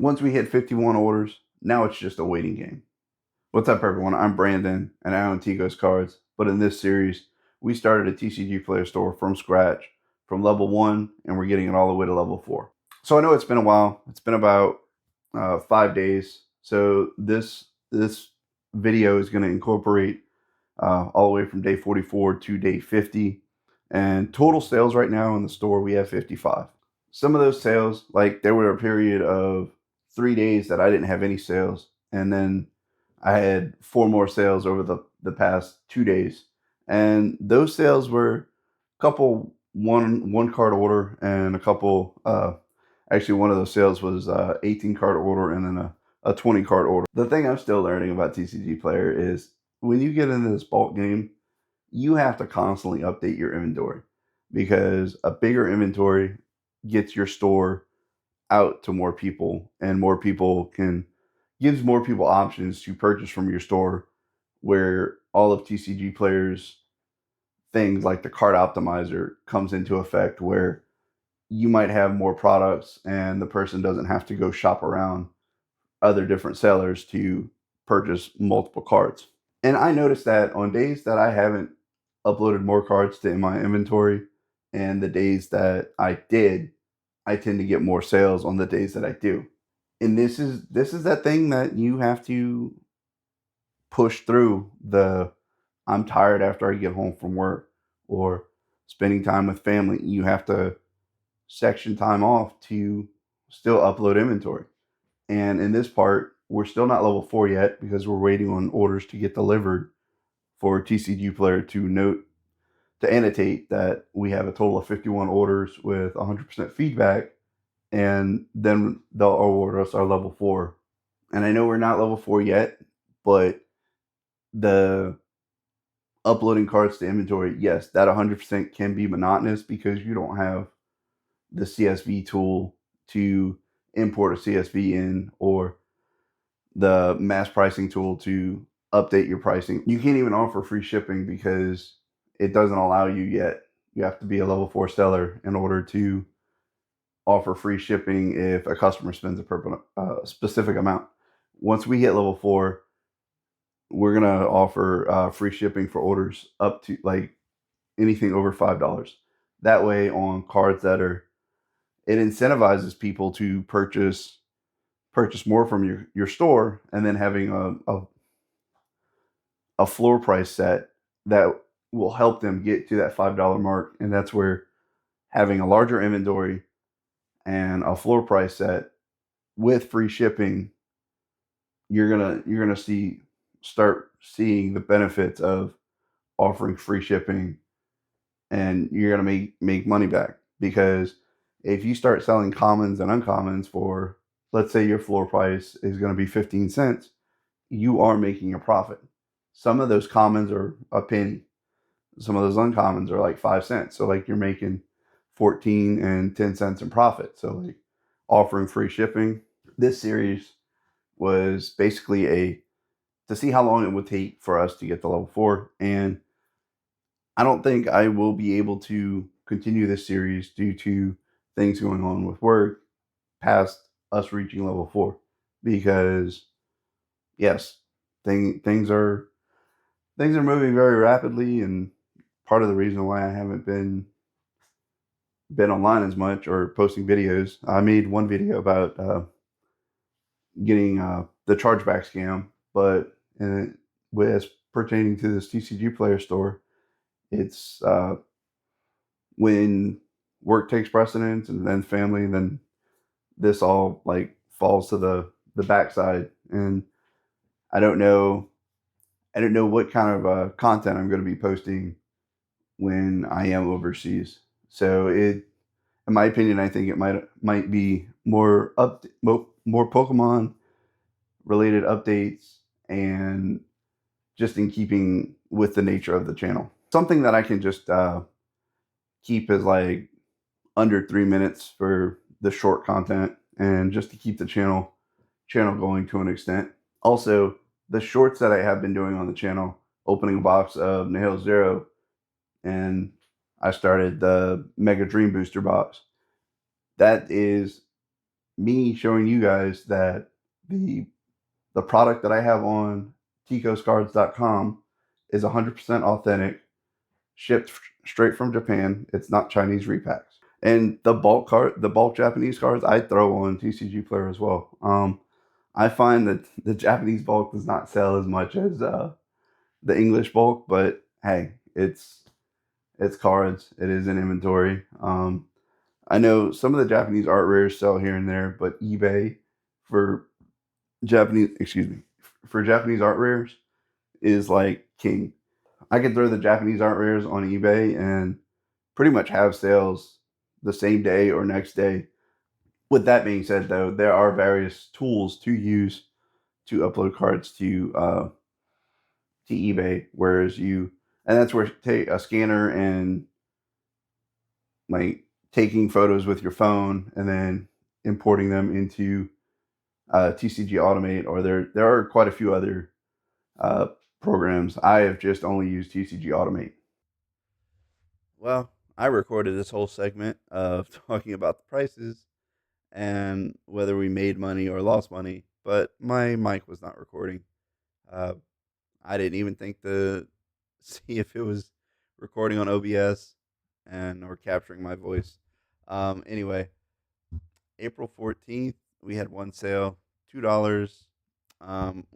Once we hit 51 orders, now it's just a waiting game. What's up, everyone? I'm Brandon, and I own Tigos Cards. But in this series, we started a TCGplayer store from scratch, from level 1, and we're getting it all the way to level 4. So I know it's been a while. It's been about 5 days. So this video is going to incorporate all the way from day 44 to day 50. And total sales right now in the store, we have 55. Some of those sales, like there were a period of 3 days that I didn't have any sales. And then I had 4 more sales over the past 2 days. And those sales were a couple one card order and a couple, actually one of those sales was 18 card order and then a 20 card order. The thing I'm still learning about TCGplayer is when you get into this bulk game, you have to constantly update your inventory because a bigger inventory gets your store out to more people, and more people gives more people options to purchase from your store, where all of TCGplayer's things like the card optimizer comes into effect, where you might have more products and the person doesn't have to go shop around other different sellers to purchase multiple cards. And I noticed that on days that I haven't uploaded more cards to in my inventory, and the days that I did, I tend to get more sales on the days that I do. And this is that thing that you have to push through. I'm tired after I get home from work, or spending time with family. You have to section time off to still upload inventory. And in this part, we're still not level 4 yet because we're waiting on orders to get delivered for TCGplayer to annotate that we have a total of 51 orders with 100% feedback, and then they'll award us our level 4. And I know we're not level 4 yet, but the uploading cards to inventory, yes, that 100% can be monotonous because you don't have the CSV tool to import a CSV in, or the mass pricing tool to update your pricing. You can't even offer free shipping because it doesn't allow you yet. You have to be a level 4 seller in order to offer free shipping if a customer spends a specific amount. Once we hit level 4, we're going to offer free shipping for orders up to like anything over $5. That way, on cards it incentivizes people to purchase more from your store, and then having a floor price set that will help them get to that $5 mark. And that's where having a larger inventory and a floor price set with free shipping, you're gonna start seeing the benefits of offering free shipping, and you're gonna make money back. Because if you start selling commons and uncommons for, let's say your floor price is going to be 15 cents, you are making a profit. Some of those commons are a penny. Some of those uncommons are like 5 cents. So like you're making 14 and 10 cents in profit. So like offering free shipping. This series was basically to see how long it would take for us to get to level 4. And I don't think I will be able to continue this series due to things going on with work past us reaching level 4, because yes, things are moving very rapidly. And part of the reason why I haven't been online as much or posting videos, I made one video about getting the chargeback scam, but as pertaining to this TCGplayer store, it's when work takes precedence and then family, and then this all like falls to the backside. And I don't know what kind of content I'm going to be posting when I am overseas. So in my opinion, I think it might be more Pokemon related updates, and just in keeping with the nature of the channel. Something that I can just keep is like under 3 minutes for the short content, and just to keep the channel going to an extent. Also, the shorts that I have been doing on the channel, opening a box of Nihil Zero, and I started the Mega Dream Booster box. That is me showing you guys that the the product that I have on ticoscards.com is 100% authentic, shipped straight from Japan. It's not Chinese repacks. And the bulk Japanese cards I throw on TCG Player as well. I find that the Japanese bulk does not sell as much as the English bulk, but hey, it's cards. It is in inventory. I know some of the Japanese art rares sell here and there, but eBay for excuse me, for Japanese art rares is like king. I can throw the Japanese art rares on eBay and pretty much have sales the same day or next day. With that being said, though, there are various tools to use to upload cards to eBay, whereas and that's where take a scanner and like taking photos with your phone and then importing them into TCG Automate, or there are quite a few other uh, programs. I have just only used TCG Automate. Well, I recorded this whole segment of talking about the prices and whether we made money or lost money, but my mic was not recording. Uh, I didn't even think to see if it was recording on OBS and or capturing my voice. Anyway, April 14th, we had one sale, $2.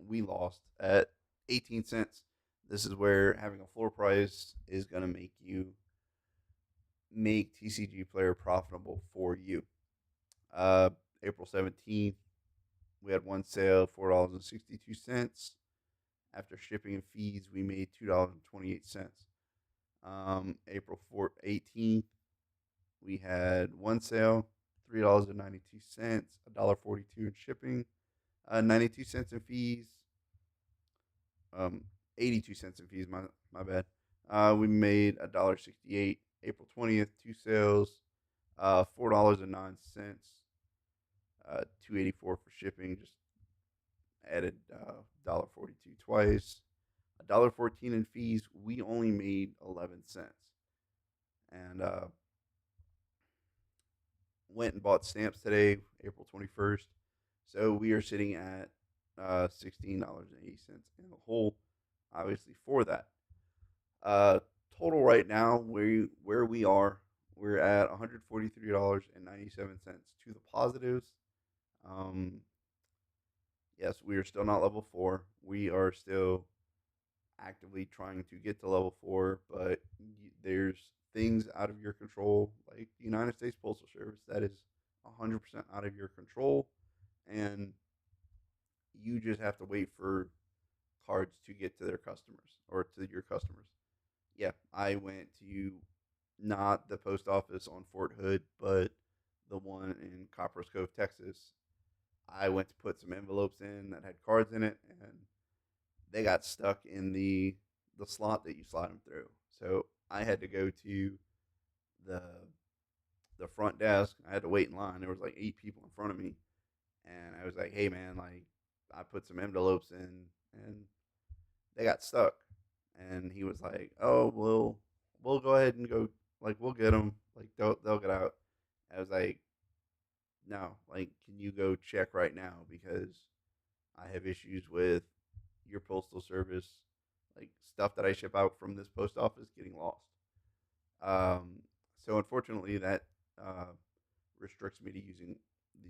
We lost at 18 cents. This is where having a floor price is going to make TCG Player profitable for you. Uh, April 17th, we had one sale, $4.62. After shipping and fees, we made $2.28. April 18th, we had one sale, $3.92, $1.42 in shipping, 92 cents in fees, 82 cents in fees. My bad. We made $1.68. April 20th, two sales, $4.09, 284 for shipping. Just added $1.42 twice, $1.14 in fees. We only made 11 cents, and went and bought stamps today, April 21st. So we are sitting at $16.80 in the hole, obviously, for that. Uh, Total right now, where we are, we're at $143.97 to the positives. Um, yes, we are still not level 4. We are still actively trying to get to level 4, but there's things out of your control, like the United States Postal Service, that is 100% out of your control, and you just have to wait for cards to get to their customers or to your customers. Yeah, I went to not the post office on Fort Hood, but the one in Copperas Cove, Texas. I went to put some envelopes in that had cards in it, and they got stuck in the slot that you slide them through. So I had to go to the the front desk. I had to wait in line. There was like 8 people in front of me, and I was like, "Hey, man, like I put some envelopes in, and they got stuck." And he was like, "Oh, we'll go ahead and go. Like we'll get them. Like they'll get out." I was like, "No, like can you go check right now because I have issues with your postal service, like stuff that I ship out from this post office getting lost." Um, so unfortunately, that uh, restricts me to using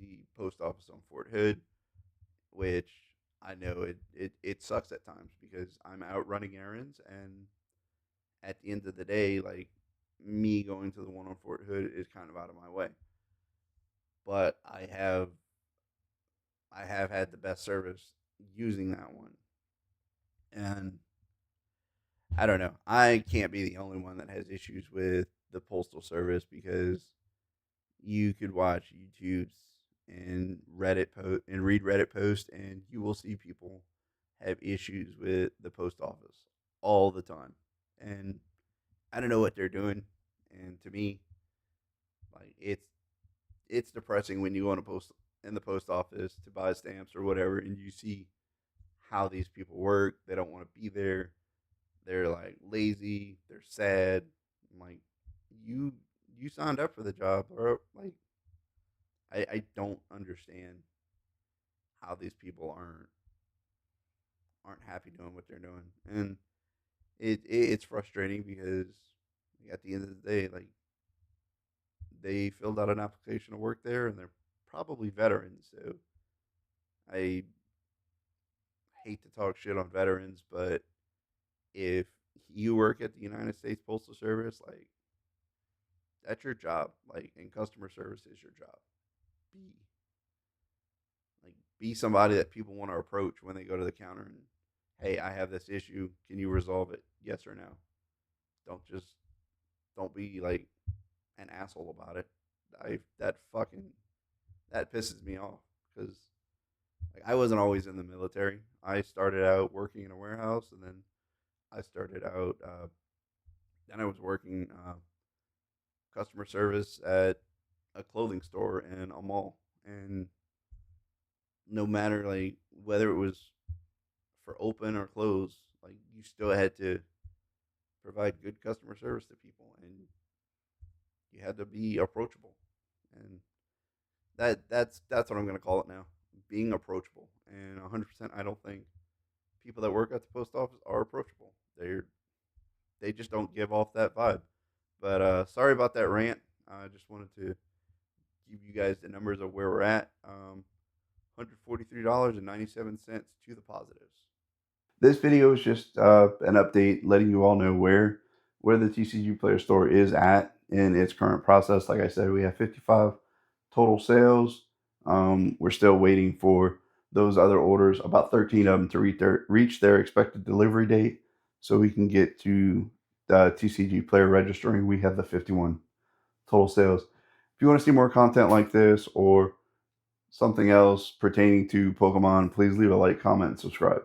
the post office on Fort Hood, which I know it sucks at times because I'm out running errands, and at the end of the day, like me going to the one on Fort Hood is kind of out of my way. But I have had the best service using that one, and I don't know. I can't be the only one that has issues with the postal service because you could watch YouTube's and read Reddit posts, and you will see people have issues with the post office all the time. And I don't know what they're doing. And to me, like it's depressing when you go in the post office to buy stamps or whatever, and you see how these people work. They don't want to be there. They're like lazy. They're sad. I'm like you you signed up for the job, or like I don't understand how these people aren't happy doing what they're doing, and it's frustrating because at the end of the day, like they filled out an application to work there, and they're probably veterans. So I hate to talk shit on veterans, but if you work at the United States Postal Service, like that's your job. Like, and customer service is your job. Be be somebody that people want to approach when they go to the counter and, hey, I have this issue. Can you resolve it? Yes or no. Don't just don't be like an asshole about it. That pisses me off because like I wasn't always in the military. I started out working in a warehouse, and then I started out. Then I was working customer service at a clothing store and a mall, and no matter like whether it was for open or close, like you still had to provide good customer service to people, and you had to be approachable, and that's what I'm going to call it now, being approachable. And 100%, I don't think people that work at the post office are approachable. They just don't give off that vibe. But sorry about that rant. I just wanted to give you guys the numbers of where we're at. $143.97 to the positives. This video is just an update letting you all know where the TCG Player Store is at in its current process. Like I said, we have 55 total sales. We're still waiting for those other orders, about 13 of them, to reach their expected delivery date so we can get to the TCG Player registering. We have the 51 total sales. If you want to see more content like this or something else pertaining to Pokemon, please leave a like, comment, and subscribe.